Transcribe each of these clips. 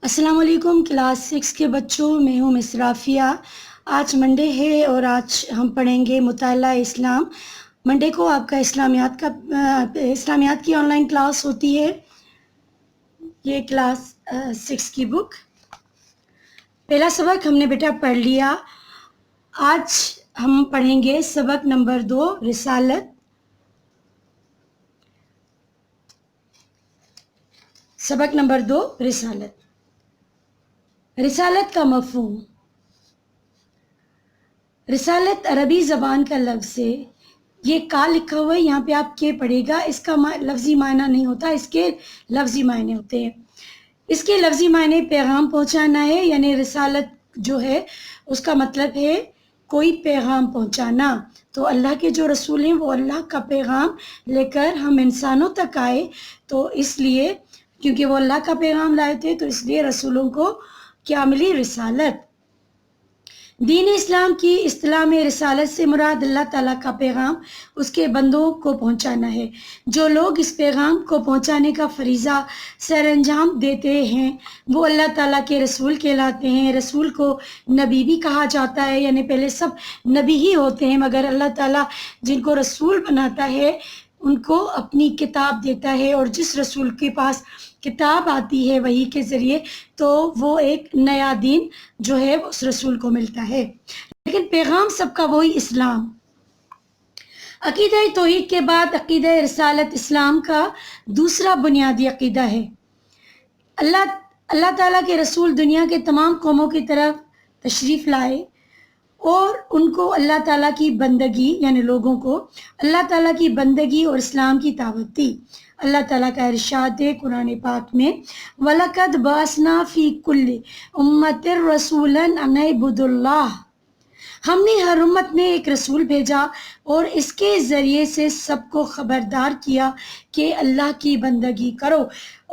السلام علیکم کلاس 6 کے بچوں، میں ہوں مس رافیہ۔ آج منڈے ہے اور آج ہم پڑھیں گے مطالعہ اسلام۔ منڈے کو آپ کا اسلامیات کی آن لائن کلاس ہوتی ہے۔ یہ کلاس 6 کی بک، پہلا سبق ہم نے بیٹا پڑھ لیا۔ آج ہم پڑھیں گے سبق نمبر 2 رسالت۔ سبق نمبر 2 رسالت۔ رسالت کا مفہوم۔ رسالت عربی زبان کا لفظ ہے۔ یہ کا لکھا ہوا ہے، یہاں پہ آپ کے پڑھے گا، اس کا لفظی معنی نہیں ہوتا، اس کے لفظی معنی ہوتے ہیں۔ اس کے لفظی معنی پیغام پہنچانا ہے، یعنی رسالت جو ہے اس کا مطلب ہے کوئی پیغام پہنچانا۔ تو اللہ کے جو رسول ہیں وہ اللہ کا پیغام لے کر ہم انسانوں تک آئے، تو اس لیے کیونکہ وہ اللہ کا پیغام لائے تھے تو اس لیے رسولوں کو کیا ملی؟ رسالت۔ دین اسلام کی اصطلاح میں رسالت سے مراد اللہ تعالیٰ کا پیغام اس کے بندوں کو پہنچانا ہے۔ جو لوگ اس پیغام کو پہنچانے کا فریضہ سر انجام دیتے ہیں وہ اللہ تعالیٰ کے رسول کہلاتے ہیں۔ رسول کو نبی بھی کہا جاتا ہے، یعنی پہلے سب نبی ہی ہوتے ہیں، مگر اللہ تعالیٰ جن کو رسول بناتا ہے ان کو اپنی کتاب دیتا ہے، اور جس رسول کے پاس کتاب آتی ہے وحی کے ذریعے تو وہ ایک نیا دین جو ہے اس رسول کو ملتا ہے، لیکن پیغام سب کا وہی اسلام۔ عقیدہ توحید کے بعد عقیدہ رسالت اسلام کا دوسرا بنیادی عقیدہ ہے۔ اللہ تعالیٰ کے رسول دنیا کے تمام قوموں کی طرف تشریف لائے اور ان کو اللہ تعالیٰ کی بندگی، یعنی لوگوں کو اللہ تعالیٰ کی بندگی اور اسلام کی دعوت دی۔ اللہ تعالیٰ کا ارشاد ہے قرآن پاک میں، وَلَقَدْ بَعَثْنَا فِي كُلِّ أُمَّةٍ رَسُولًا أَنِ اعْبُدُوا اللَّهَ۔ ہم نے ہر امت میں ایک رسول بھیجا اور اس کے ذریعے سے سب کو خبردار کیا کہ اللہ کی بندگی کرو۔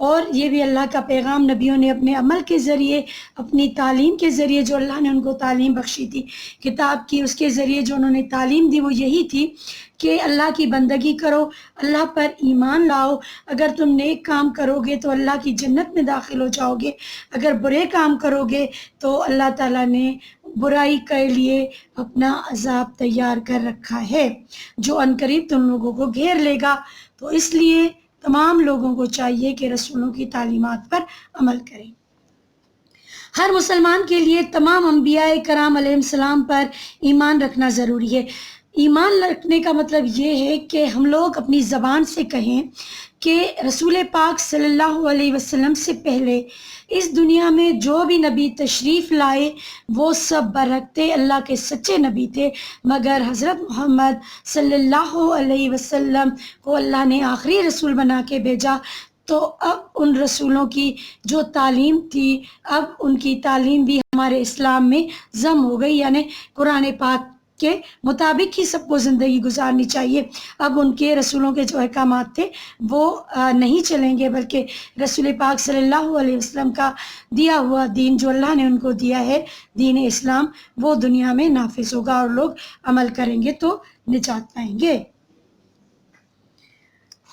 اور یہ بھی اللہ کا پیغام نبیوں نے اپنے عمل کے ذریعے، اپنی تعلیم کے ذریعے، جو اللہ نے ان کو تعلیم بخشی تھی کتاب کی، اس کے ذریعے جو انہوں نے تعلیم دی وہ یہی تھی کہ اللہ کی بندگی کرو، اللہ پر ایمان لاؤ۔ اگر تم نیک کام کرو گے تو اللہ کی جنت میں داخل ہو جاؤ گے، اگر برے کام کرو گے تو اللہ تعالیٰ نے برائی کے لیے اپنا عذاب تیار کر رکھا ہے جو عنقریب تم لوگوں کو گھیر لے گا۔ تو اس لیے تمام لوگوں کو چاہیے کہ رسولوں کی تعلیمات پر عمل کریں۔ ہر مسلمان کے لیے تمام انبیاء کرام علیہ السلام پر ایمان رکھنا ضروری ہے۔ ایمان رکھنے کا مطلب یہ ہے کہ ہم لوگ اپنی زبان سے کہیں کہ رسول پاک صلی اللہ علیہ وسلم سے پہلے اس دنیا میں جو بھی نبی تشریف لائے وہ سب برحقتے اللہ کے سچے نبی تھے، مگر حضرت محمد صلی اللہ علیہ وسلم کو اللہ نے آخری رسول بنا کے بھیجا۔ تو اب ان رسولوں کی جو تعلیم تھی، اب ان کی تعلیم بھی ہمارے اسلام میں ضم ہو گئی، یعنی قرآن پاک کے مطابق ہی سب کو زندگی گزارنی چاہیے۔ اب ان کے رسولوں کے جو احکامات تھے وہ نہیں چلیں گے، بلکہ رسول پاک صلی اللہ علیہ وسلم کا دیا ہوا دین جو اللہ نے ان کو دیا ہے، دین اسلام، وہ دنیا میں نافذ ہوگا اور لوگ عمل کریں گے تو نجات پائیں گے۔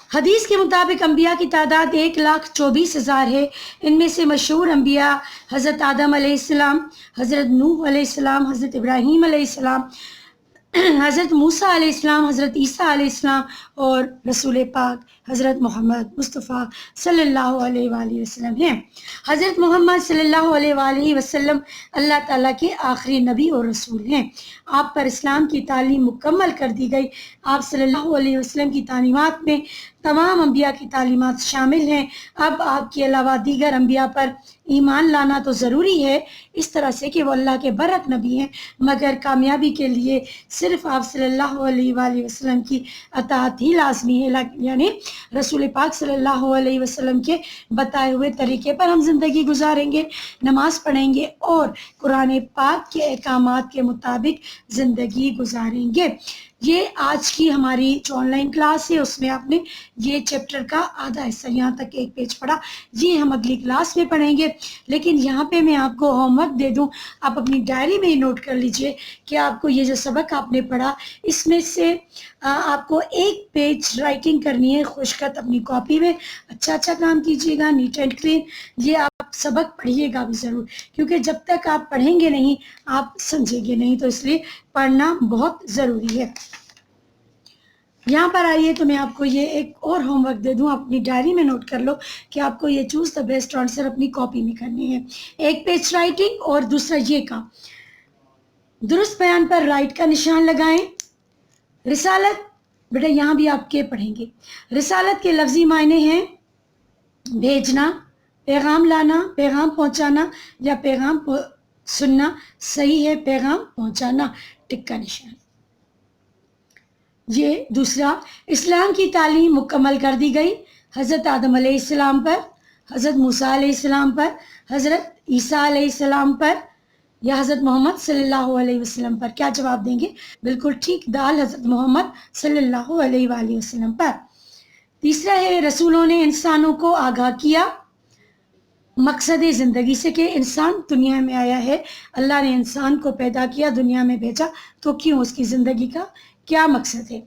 حدیث کے مطابق انبیاء کی تعداد 1,24,000 ہے۔ ان میں سے مشہور انبیاء حضرت آدم علیہ السلام، حضرت نوح علیہ السلام، حضرت ابراہیم علیہ السلام، حضرت موسیٰ علیہ السلام، حضرت عیسیٰ علیہ السلام اور رسول پاک حضرت محمد مصطفیٰ صلی اللہ علیہ وآلہ وسلم ہیں۔ حضرت محمد صلی اللہ علیہ وآلہ وسلم اللہ تعالیٰ کے آخری نبی اور رسول ہیں۔ آپ پر اسلام کی تعلیم مکمل کر دی گئی۔ آپ صلی اللہ علیہ وسلم کی تعلیمات میں تمام انبیاء کی تعلیمات شامل ہیں۔ اب آپ کے علاوہ دیگر انبیاء پر ایمان لانا تو ضروری ہے، اس طرح سے کہ وہ اللہ کے برحق نبی ہیں، مگر کامیابی کے لیے صرف آپ صلی اللہ علیہ وآلہ وسلم کی اطاعت ہی لازمی ہے، یعنی رسول پاک صلی اللہ علیہ وسلم کے بتائے ہوئے طریقے پر ہم زندگی گزاریں گے، نماز پڑھیں گے اور قرآن پاک کے احکامات کے مطابق زندگی گزاریں گے۔ یہ آج کی ہماری جو آن لائن کلاس ہے اس میں آپ نے یہ چیپٹر کا آدھا حصہ یہاں تک ایک پیج پڑھا، یہ ہم اگلی کلاس میں پڑھیں گے. لیکن یہاں پہ میں آپ کو ہوم ورک دے دوں، آپ اپنی ڈائری میں نوٹ کر لیجئے کہ آپ کو یہ جو سبق آپ نے پڑھا اس میں سے آپ کو ایک پیج رائٹنگ کرنی ہے خوش خط اپنی کاپی میں. اچھا کام کیجیے گا، نیٹ اینڈ کلین. یہ آپ سبق پڑھیے گا بھی ضرور، کیونکہ جب تک آپ پڑھیں گے نہیں آپ سمجھیں گے نہیں، تو اس لیے پڑھنا بہت ضروری ہے. یہاں پر آئیے تو میں آپ کو یہ ایک اور ہوم ورک دے دوں، اپنی ڈائری میں نوٹ کر لو کہ آپ کو یہ چوز دا بیسٹ آنسر اپنی کاپی میں کرنی ہے. ایک پیج رائٹنگ اور دوسرا یہ کام، درست بیان پر رائٹ کا نشان لگائیں. رسالت، بیٹا یہاں بھی آپ کے پڑھیں گے. رسالت کے لفظی معنی ہیں بھیجنا، پیغام لانا، پیغام پہنچانا یا پیغام سننا. صحیح ہے پیغام پہنچانا، ٹک کا نشان. یہ دوسرا، اسلام کی تعلیم مکمل کر دی گئی حضرت آدم علیہ السلام پر، حضرت موسیٰ علیہ السلام پر، حضرت عیسیٰ علیہ السلام پر یا حضرت محمد صلی اللہ علیہ وسلم پر. کیا جواب دیں گے؟ بالکل ٹھیک، دال حضرت محمد صلی اللہ علیہ وآلہ وسلم پر. تیسرا ہے رسولوں نے انسانوں کو آگاہ کیا مقصد زندگی سے کہ انسان دنیا میں آیا ہے، اللہ نے انسان کو پیدا کیا، دنیا میں بھیجا، تو کیوں، اس کی زندگی کا کیا مقصد ہے.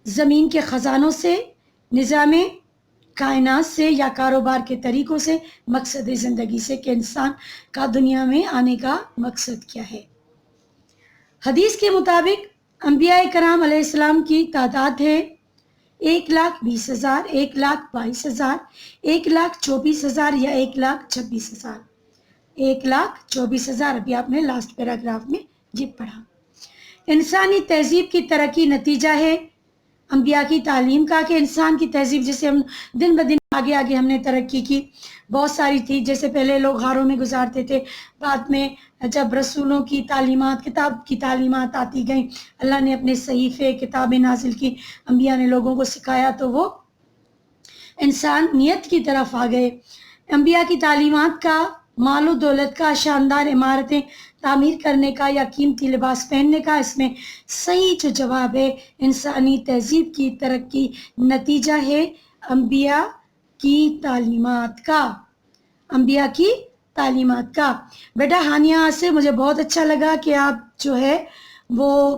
زمین کے خزانوں سے، نظام کائنات سے یا کاروبار کے طریقوں سے، مقصد زندگی سے کہ انسان کا دنیا میں آنے کا مقصد کیا ہے. حدیث کے مطابق انبیاء کرام علیہ السلام کی تعداد ہے 1,20,000، 1,22,000، 1,24,000 یا 1,26,000. 1,24,000 ابھی آپ نے لاسٹ پیراگراف میں یہ پڑھا. انسانی تہذیب کی ترقی نتیجہ ہے انبیاء کی تعلیم کا کہ انسان کی تہذیب جیسے ہم دن بدن آگے ہم نے ترقی کی، بہت ساری تھی. جیسے پہلے لوگ غاروں میں گزارتے تھے، بعد میں جب رسولوں کی تعلیمات، کتاب کی تعلیمات آتی گئیں، اللہ نے اپنے صحیفے کتابیں نازل کی، انبیاء نے لوگوں کو سکھایا، تو وہ انسانیت کی طرف آ گئے. انبیاء کی تعلیمات کا، مال و دولت کا، شاندار عمارتیں تعمیر کرنے کا یا قیمتی لباس پہننے کا، اس میں صحیح جو جواب ہے انسانی تہذیب کی ترقی نتیجہ ہے انبیاء کی تعلیمات کا. انبیاء کی تعلیمات کا. بیٹا ہانیہ سے مجھے بہت اچھا لگا کہ آپ جو ہے وہ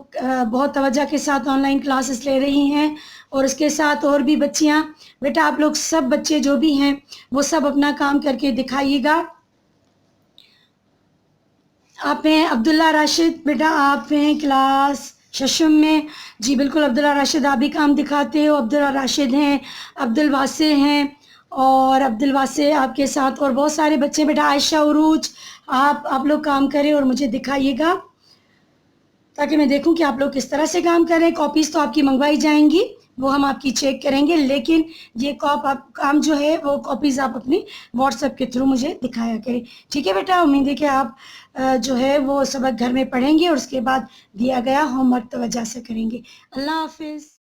بہت توجہ کے ساتھ آن لائن کلاسز لے رہی ہیں، اور اس کے ساتھ اور بھی بچیاں. بیٹا آپ لوگ سب بچے جو بھی ہیں وہ سب اپنا کام کر کے دکھائیے گا. آپ ہیں عبداللہ راشد، بیٹا آپ ہیں کلاس ششم میں. جی بالکل عبداللہ راشد، آپ بھی کام دکھاتے ہو. عبداللہ راشد ہیں، عبدالواسع ہیں، اور عبدالواسع آپ کے ساتھ اور بہت سارے بچے. بیٹا عائشہ عروج، آپ لوگ کام کریں اور مجھے دکھائیے گا تاکہ میں دیکھوں کہ آپ لوگ کس طرح سے کام کریں. کاپیز تو آپ کی منگوائی جائیں گی، وہ ہم آپ کی چیک کریں گے، لیکن یہ کام جو ہے وہ کاپیز آپ اپنی واٹس ایپ کے تھرو مجھے دکھایا کریں. ٹھیک ہے بیٹا، امید ہے کہ آپ جو ہے وہ سبق گھر میں پڑھیں گے اور اس کے بعد دیا گیا ہوم ورک توجہ سے کریں گے. اللہ حافظ.